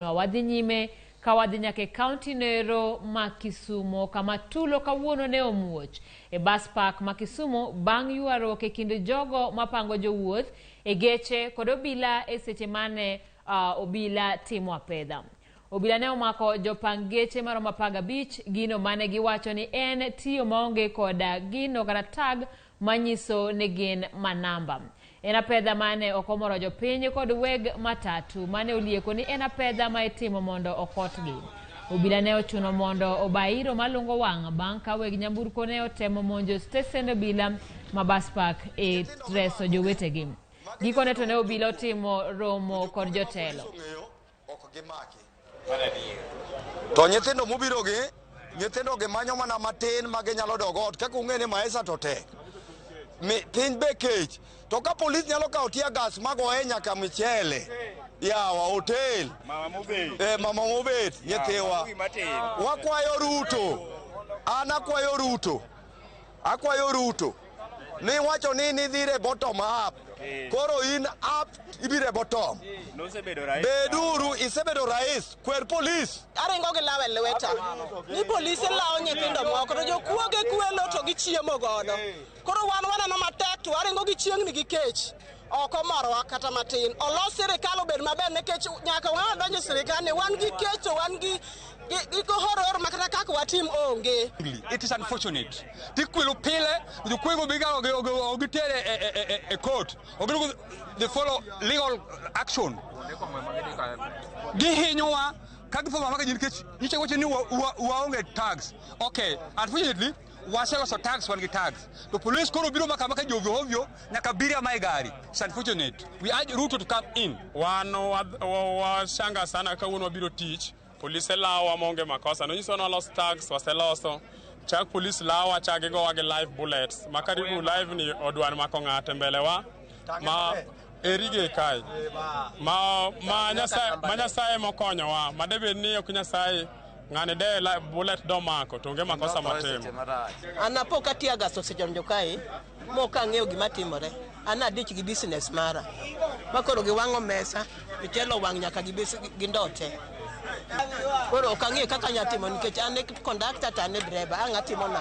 Wadhi nyime ka wadhi nyaka e kaunti nero ma Kisumu kama Tulo kawuono ne omuoch e bus park ma Kisumu bang' ywaruok e kind jogo mapango jowuoth e geche kod obila e seche mane obila timo apedha. Obila ne omako jopang geche maromo 15 gino mane giwacho ni en tiyo maonge koda gino kata tag manyiso ne gin manamba. En apedha mane okomoro jopiny kod weg matatu mane olieko ni en apedha ma itimo mondo okotgi. Obila ne ochuno mondo obairo malungo wang' bang' ka weg nyamburko ne otemo monjo tesend obila ma bus park e reso jowetegi. Gikone to ne obila otimo romo kod jotelo. To nyithindo mobirogi, nyithindo gi manyo mana matin ma ginyalo dogo ot kaka ung'e ni maisha to tek. Piny be kech. To ka polis nyalo kawo tear gas magoye nyaka michele. Yawa hotel. Mama mobet nyithiwa. Wakwayo Ruto. An akwayo Ruto. Akwayo Ruto. Ni wacho ni nidhire bottom up. Koro in up ibire bottom. Beduru isebedo rais kwer polis. Aringo gi lawe lweta. Ni polisi lawo nyithindo moko to jokuoge kwelo to gichiemo godo. Koro wan no matek to aringo gi chiengni gi kech. Oko marwa kata matin. Olos sirikal obed maber nekech nyaka wan donjo sirikal ni wan gi kech to wan gi horor makata kaka watim onge. It is unfortunate. Tikwilo pile, the kwego biga ogitere a court. They follow legal action. Gihinywa kaki foma maka jinkech iche wache ni waonge tags. Okay, unfortunately wasela so tags wangi tags. The police koro biro maka jovyo nyaka biria mai gari. It's unfortunate. We urge Ruto to come in. Wano washanga sana kawuono wabiro tich. Police lawa monge makosa. No nyiso no lost tags waseloso. Chak police lawa chage go wage live bullets. Makaribu live ni odwan mako ng'ate mbele wa. Ma erige kai. Ma nyasaye mokonyo wa. Madebe ni okunyasai ng'ane de live bullet do mako tonge makosa matimo. Anapo katia gaso sejonjo kai moka ng'eyo gima timore. Ana dich gi business mara. Makoro giwang'o mesa, michelo wang' nyaka gi ndote. Koro kang'e kaka nyatimo nikech ane conductor tane driver angatimo na.